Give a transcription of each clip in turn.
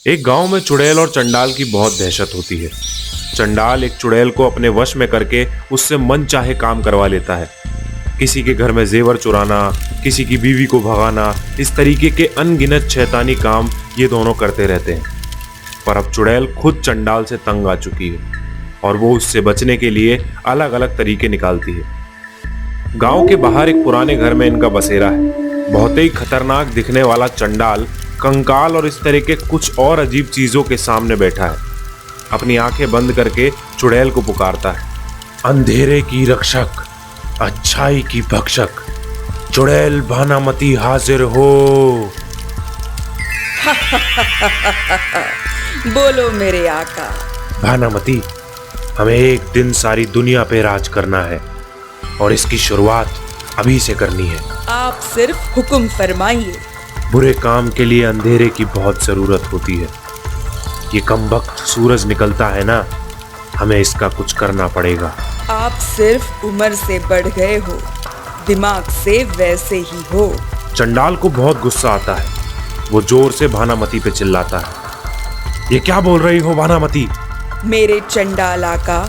एक गांव में चुड़ैल और चंडाल की बहुत दहशत होती है। चंडाल एक चुड़ैल को अपने वश में करके उससे मन चाहे काम करवा लेता है। किसी के घर में जेवर चुराना, किसी की बीवी को भगाना, इस तरीके के अनगिनत शैतानी काम ये दोनों करते रहते हैं। पर अब चुड़ैल खुद चंडाल से तंग आ चुकी है और वो उससे बचने के लिए अलग अलग तरीके निकालती है। गांव के बाहर एक पुराने घर में इनका बसेरा है। बहुत ही खतरनाक दिखने वाला चंडाल कंकाल और इस तरह के कुछ और अजीब चीजों के सामने बैठा है। अपनी आंखें बंद करके चुड़ैल को पुकारता है। अंधेरे की रक्षक, अच्छाई की भक्षक, चुड़ैल भानामती हाजिर हो। बोलो मेरे आका। भानामती, हमें एक दिन सारी दुनिया पे राज करना है और इसकी शुरुआत अभी से करनी है। आप सिर्फ हुक्म फरमाइए। बुरे काम के लिए अंधेरे की बहुत जरूरत होती है। ये कमबख्त सूरज निकलता है ना, हमें इसका कुछ करना पड़ेगा। आप सिर्फ उम्र से बढ़ गए हो, दिमाग से वैसे ही हो। चंडाल को बहुत गुस्सा आता है। वो जोर से भानामती पे चिल्लाता है। ये क्या बोल रही हो भानामती? मेरे चंडाल आका,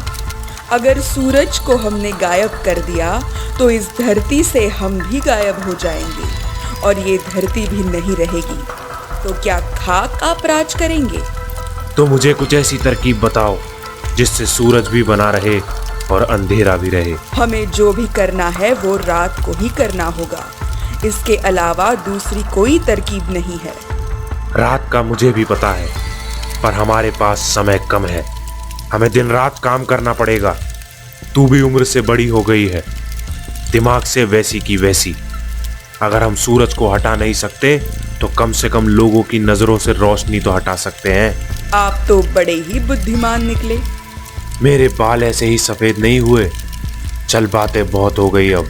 अगर सूरज को हमने गायब कर दिया तो इस धरती से हम भी गायब हो जाएंगे और ये धरती भी नहीं रहेगी। तो क्या खाक आप राज करेंगे? तो मुझे कुछ ऐसी तरकीब बताओ जिससे सूरज भी बना रहे और अंधेरा भी रहे। हमें जो भी करना है वो रात को ही करना होगा। इसके अलावा दूसरी कोई तरकीब नहीं है। रात का मुझे भी पता है, पर हमारे पास समय कम है। हमें दिन रात काम करना पड़ेगा। तू भी उम्र से बड़ी हो गई है, दिमाग से वैसी की वैसी। अगर हम सूरज को हटा नहीं सकते तो कम से कम लोगों की नजरों से रोशनी तो हटा सकते हैं। आप तो बड़े ही बुद्धिमान निकले। मेरे बाल ऐसे ही सफेद नहीं हुए। चल, बातें बहुत हो गई अब।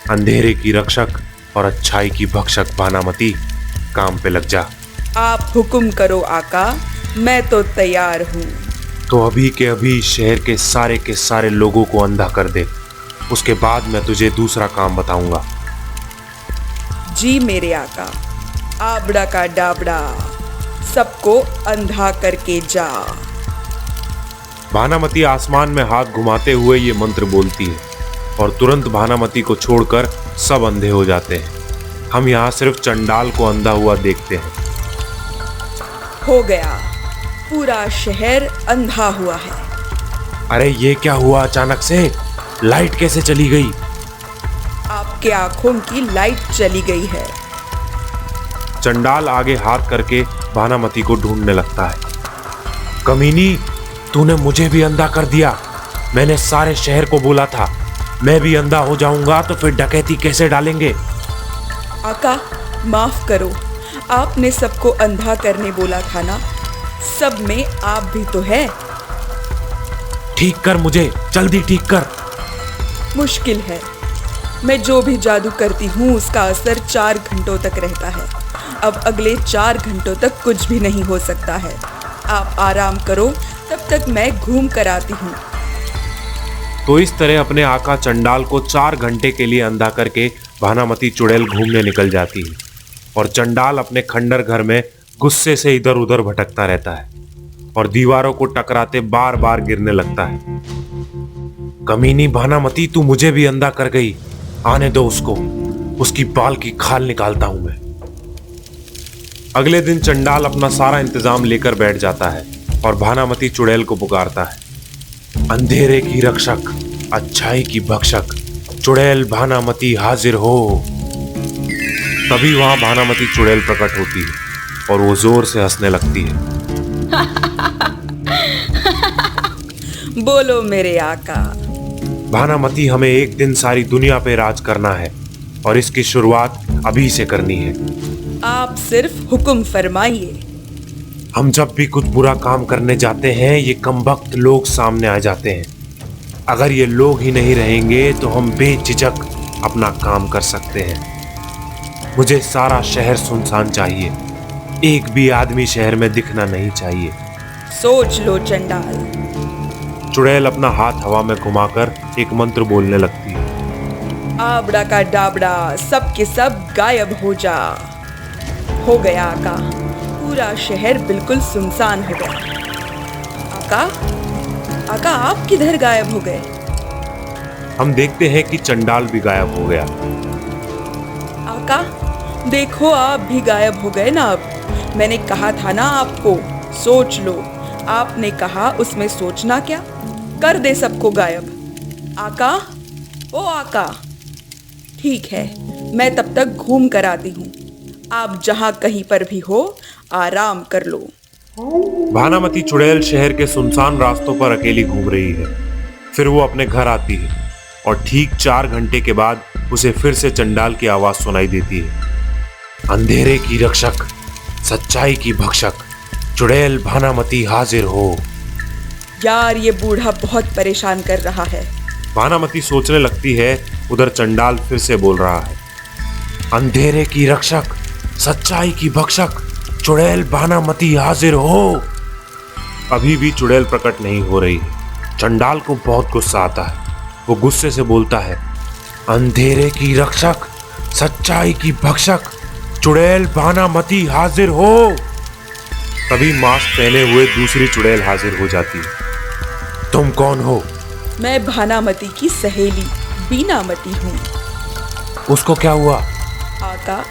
अंधेरे की रक्षक और अच्छाई की भक्षक भानामती, काम पे लग जा। आप हुक्म करो आका, मैं तो तैयार हूँ। तो अभी के अभी शहर के सारे लोगों को अंधा कर दे। उसके बाद मैं तुझे दूसरा काम बताऊंगा। जी मेरे आका। आबड़ा का डाबड़ा, सबको अंधा करके जा। भानामती आसमान में हाथ घुमाते हुए ये मंत्र बोलती है और तुरंत भानामती को छोड़कर सब अंधे हो जाते हैं। हम यहाँ सिर्फ चंडाल को अंधा हुआ देखते हैं। हो गया, पूरा शहर अंधा हुआ है। अरे ये क्या हुआ अचानक से? लाइट कैसे चली गई? आपके आंखों की लाइट चली गई है। चंडाल आगे हाथ करके भानामती को ढूंढने लगता है। कमीनी, तूने मुझे भी अंधा कर दिया। मैंने सारे शहर को बोला था, मैं भी अंधा हो जाऊंगा तो फिर डकैती कैसे डालेंगे? आका माफ करो, आपने सबको अंधा करने बोला था ना। सब में आप भी तो है। ठीक कर मुझे, जल्दी ठीक कर। मुश्किल है। मैं जो भी जादू करती हूँ उसका असर 4 घंटों तक रहता है। अब अगले 4 घंटों तक कुछ भी नहीं हो सकता है। आप आराम करो, तब तक मैं घूम कर आती हूँ। तो इस तरह अपने आका चंडाल को 4 घंटे के लिए अंधा करके भानामती चुड़ैल घूमने निकल जाती है और चंडाल अपने खंडर घर में गुस्से से इधर उधर भटकता रहता है और दीवारों को टकराते बार बार गिरने लगता है। कमीनी भानामती, तू मुझे भी अंधा कर गई। आने दो उसको, उसकी बाल की खाल निकालता हूं मैं। अगले दिन चंडाल अपना सारा इंतजाम लेकर बैठ जाता है और भानामती चुड़ैल को पुकारता है। अंधेरे की रक्षक, अच्छाई की भक्षक, चुड़ैल भानामती हाजिर हो। तभी वहां भानामती चुड़ैल प्रकट होती है और वो जोर से हंसने लगती है। बोलो मेरे आका। भानामती, हमें एक दिन सारी दुनिया पे राज करना है और इसकी शुरुआत अभी से करनी है। आप सिर्फ हुक्म फरमाइए। हम जब भी कुछ बुरा काम करने जाते हैं ये कमबख्त लोग सामने आ जाते हैं। अगर ये लोग ही नहीं रहेंगे तो हम बेझिझक अपना काम कर सकते हैं। मुझे सारा शहर सुनसान चाहिए। एक भी आदमी शहर में दिखना नहीं चाहिए। सोच लो चंडाल। चुड़ैल अपना हाथ हवा में घुमाकर एक मंत्र बोलने लगती है। आबड़ा का डाबड़ा, सब के सब गायब हो जा। हो गया आका, पूरा शहर बिल्कुल सुनसान हो गया। आका, आका आप किधर गायब हो गए? हम देखते हैं कि चंडाल भी गायब हो गया। आका, देखो आप भी गायब हो गए ना। अब मैंने कहा था ना आपको, सोच लो। आपने कहा उसमें सोचना क्या, कर दे सबको गायब। आका, ओ आका। ठीक है, मैं तब तक घूम कर आती हूँ। आप जहाँ कहीं पर भी हो, आराम कर लो। भानामती चुड़ैल शहर के सुनसान रास्तों पर अकेली घूम रही है। फिर वो अपने घर आती है और ठीक 4 घंटे के बाद उसे फिर से चंडाल की आवाज सुनाई देती है। अंधेरे की रक्षक, सच्चाई की भक्षक, चुड़ैल भानामती हाजिर हो। यार, ये बूढ़ा बहुत परेशान कर रहा है। भानामती सोचने लगती है, उधर चंडाल फिर से बोल रहा है। अंधेरे की रक्षक, सच्चाई की भक्षक, चुड़ैल भानामती हाजिर हो। अभी भी चुड़ैल प्रकट नहीं हो रही है। चंडाल को बहुत गुस्सा आता है। वो गुस्से से बोलता है, अंधेरे की रक्षक, सच्चाई की भक्षक, चुड़ैल भानामती हाजिर हो। तभी मास्क पहने हुए दूसरी चुड़ैल हाजिर हो जाती है। तुम कौन हो? मैं भानामती की सहेली बीनामती हूँ। उसको क्या हुआ? आका,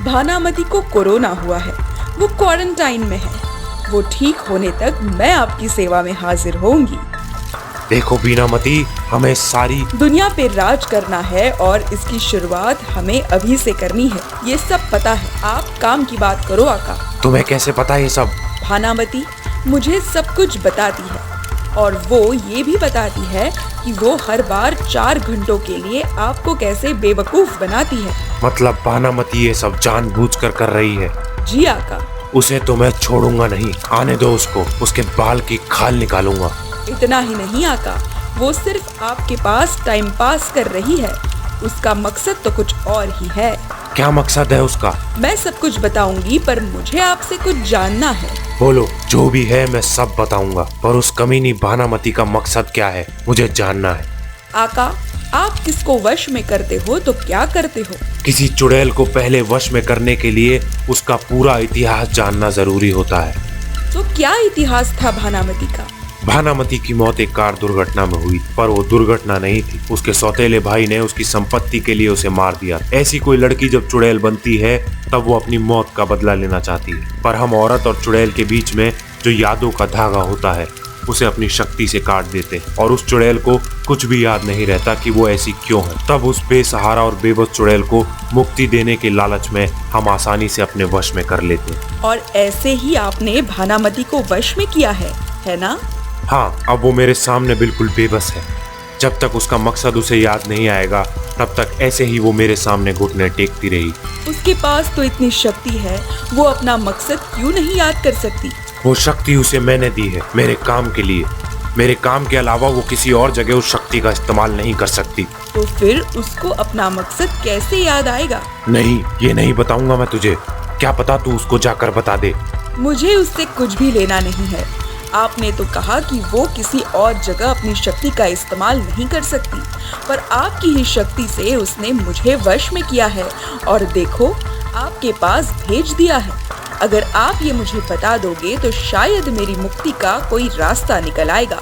भानामती को कोरोना हुआ है। वो क्वारंटाइन में है। वो ठीक होने तक मैं आपकी सेवा में हाजिर होंगी। देखो बीनामती, हमें सारी दुनिया पे राज करना है और इसकी शुरुआत हमें अभी से करनी है। ये सब पता है। आप काम की बात करो आका। तुम्हें कैसे पता ये सब? भानामती मुझे सब कुछ बताती है और वो ये भी बताती है कि वो हर बार 4 घंटों के लिए आपको कैसे बेवकूफ बनाती है। मतलब भानामती ये सब जानबूझकर कर रही है? जी आका। उसे तो मैं छोड़ूंगा नहीं। आने दो उसको, उसके बाल की खाल निकालूंगा। इतना ही नहीं आका, वो सिर्फ आपके पास टाइम पास कर रही है। उसका मकसद तो कुछ और ही है। क्या मकसद है उसका? मैं सब कुछ बताऊंगी, पर मुझे आपसे कुछ जानना है। बोलो, जो भी है मैं सब बताऊंगा, पर उस कमीनी भानामती का मकसद क्या है, मुझे जानना है। आका, आप किसको वश में करते हो तो क्या करते हो? किसी चुड़ैल को पहले वश में करने के लिए उसका पूरा इतिहास जानना जरूरी होता है। तो क्या इतिहास था भानामती का? भानामती की मौत एक कार दुर्घटना में हुई, पर वो दुर्घटना नहीं थी। उसके सौतेले भाई ने उसकी संपत्ति के लिए उसे मार दिया। ऐसी कोई लड़की जब चुड़ैल बनती है तब वो अपनी मौत का बदला लेना चाहती है, पर हम औरत और चुड़ैल के बीच में जो यादों का धागा होता है उसे अपनी शक्ति से काट देते हैं और उस चुड़ैल को कुछ भी याद नहीं रहता कि वो ऐसी क्यों है। तब उस बेसहारा और बेबस चुड़ैल को मुक्ति देने के लालच में हम आसानी से अपने वश में कर लेते हैं। और ऐसे ही आपने भानामती को वश में किया है ना? हाँ, अब वो मेरे सामने बिल्कुल बेबस है। जब तक उसका मकसद उसे याद नहीं आएगा तब तक ऐसे ही वो मेरे सामने घुटने टेकती रही। उसके पास तो इतनी शक्ति है, वो अपना मकसद क्यों नहीं याद कर सकती? वो शक्ति उसे मैंने दी है, मेरे काम के लिए। मेरे काम के अलावा वो किसी और जगह उस शक्ति का इस्तेमाल नहीं कर सकती। तो फिर उसको अपना मकसद कैसे याद आएगा? नहीं, ये नहीं बताऊंगा मैं तुझे। क्या पता तू उसको जाकर बता दे। मुझे उससे कुछ भी लेना नहीं है। आपने तो कहा कि वो किसी और जगह अपनी शक्ति का इस्तेमाल नहीं कर सकती, पर आपकी ही शक्ति से उसने मुझे वश में किया है और देखो, आपके पास भेज दिया है। अगर आप ये मुझे बता दोगे तो शायद मेरी मुक्ति का कोई रास्ता निकल आएगा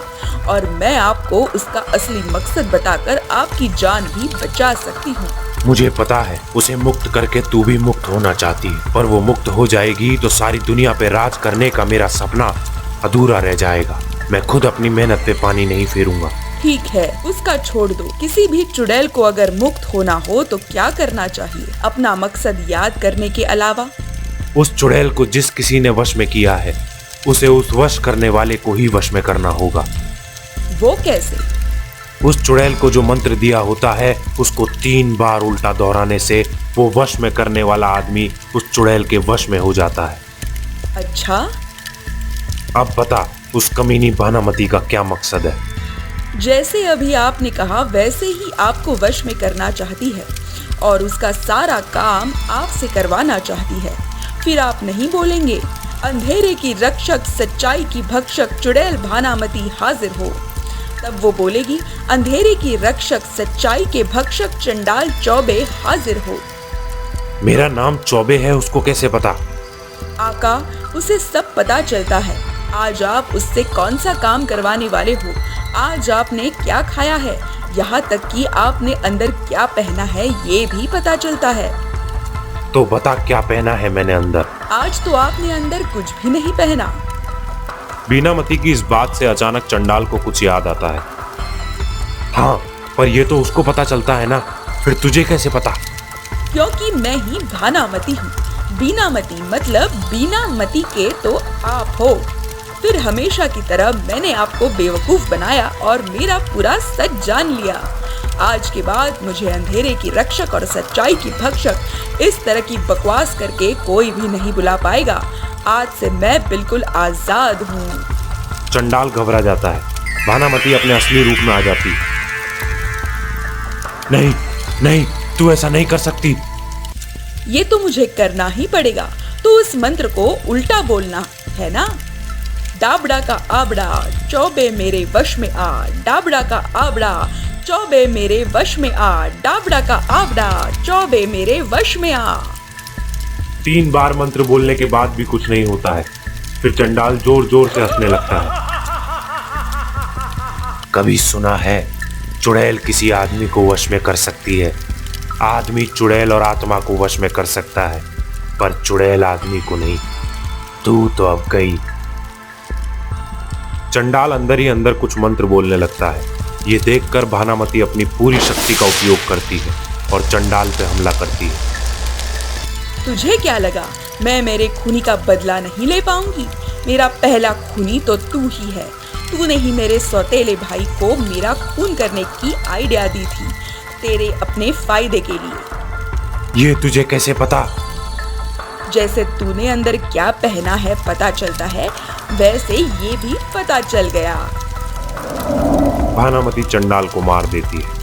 और मैं आपको उसका असली मकसद बताकर आपकी जान भी बचा सकती हूँ। मुझे पता है, उसे मुक्त करके तू भी मुक्त होना चाहती है, पर वो मुक्त हो जाएगी तो सारी दुनिया पे राज करने का मेरा सपना अधूरा रह जाएगा। मैं खुद अपनी मेहनत पे पानी नहीं फेरूंगा। ठीक है, उसका छोड़ दो। किसी भी चुड़ैल को अगर मुक्त होना हो तो क्या करना चाहिए अपना मकसद याद करने के अलावा? उस चुड़ैल को जिस किसी ने वश में किया है उसे उस वश करने वाले को ही वश में करना होगा। वो कैसे? उस चुड़ैल को जो मंत्र दिया होता है उसको 3 बार उल्टा दोहराने से वो वश में करने वाला आदमी उस चुड़ैल के वश में हो जाता है। अच्छा, अब बता, उस कमीनी भानामती का क्या मकसद है? जैसे अभी आपने कहा वैसे ही आपको वश में करना चाहती है और उसका सारा काम आपसे करवाना चाहती है। फिर आप नहीं बोलेंगे, अंधेरे की रक्षक, सच्चाई की भक्षक, चुड़ैल भानामती हाजिर हो। तब वो बोलेगी, अंधेरे की रक्षक, सच्चाई के भक्षक, चंडाल चौबे हाजिर हो। मेरा नाम चौबे है, उसको कैसे पता? आका, उसे सब पता चलता है। आज आप उससे कौन सा काम करवाने वाले हो, आज आपने क्या खाया है, यहाँ तक कि आपने अंदर क्या पहना है ये भी पता चलता है। तो बता क्या पहना है मैंने अंदर। आज तो आपने अंदर कुछ भी नहीं पहना। बीनामती की इस बात से अचानक चंडाल को कुछ याद आता है। हाँ, पर ये तो उसको पता चलता है ना, फिर तुझे कैसे पता? क्योंकि मैं ही भानामती हूँ। बीनामती मतलब बीनामती के तो आप हो। फिर हमेशा की तरह मैंने आपको बेवकूफ बनाया और मेरा पूरा सच जान लिया। आज के बाद मुझे अंधेरे की रक्षक और सच्चाई की भक्षक इस तरह की बकवास करके कोई भी नहीं बुला पाएगा। आज से मैं बिल्कुल आजाद हूँ। चंडाल घबरा जाता है। भानामती अपने असली रूप में आ जाती है। नहीं नहीं, तू ऐसा नहीं कर सकती। ये तो मुझे करना ही पड़ेगा। तो उस मंत्र को उल्टा बोलना है ना। डाबड़ा का आबड़ा चौबे मेरे वश में आ, डाबड़ा का आबड़ा चौबे मेरे वश में आ, डाबड़ा का आबड़ा चौबे मेरे वश में आ। 3 बार मंत्र बोलने के बाद भी कुछ नहीं होता है। फिर चंडाल जोर जोर से हंसने लगता है। कभी सुना है चुड़ैल किसी आदमी को वश में कर सकती है, आदमी चुड़ैल और आत्मा को वश में कर सकता है, पर चुड़ैल आदमी को नहीं। तू तो अब गई। चंडाल अंदर ही अंदर कुछ मंत्र बोलने लगता है। ये देखकर भानामती अपनी पूरी शक्ति का उपयोग करती है और चंडाल पे हमला करती है। तुझे क्या लगा मैं मेरे खूनी का बदला नहीं ले पाऊंगी? मेरा पहला खूनी तो तू ही है। तूने ही मेरे सौतेले भाई को मेरा खून करने की आइडिया दी थी, तेरे अपने फायदे के लिए। ये तुझे कैसे पता? जैसे तूने अंदर क्या पहना है पता चलता है, वैसे ये भी पता चल गया। भानामती चंडाल को मार देती है।